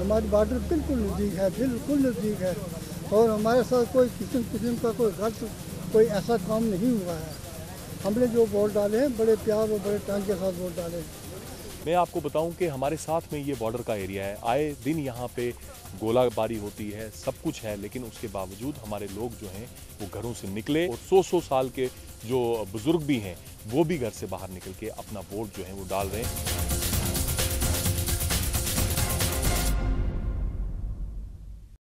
हमारी बॉर्डर बिल्कुल नज़दीक है, बिल्कुल नज़दीक है। और हमारे साथ कोई किस्म का कोई गलत कोई ऐसा काम नहीं हुआ है। हमने जो वोट डाले हैं बड़े प्यार और बड़े टांग के साथ वोट डाले हैं। मैं आपको बताऊं कि हमारे साथ में ये बॉर्डर का एरिया है, आए दिन यहाँ पे गोलाबारी होती है, सब कुछ है, लेकिन उसके बावजूद हमारे लोग जो हैं वो घरों से निकले और 100-100 साल के जो बुजुर्ग भी हैं वो भी घर से बाहर निकल के अपना वोट जो है वो डाल रहे हैं।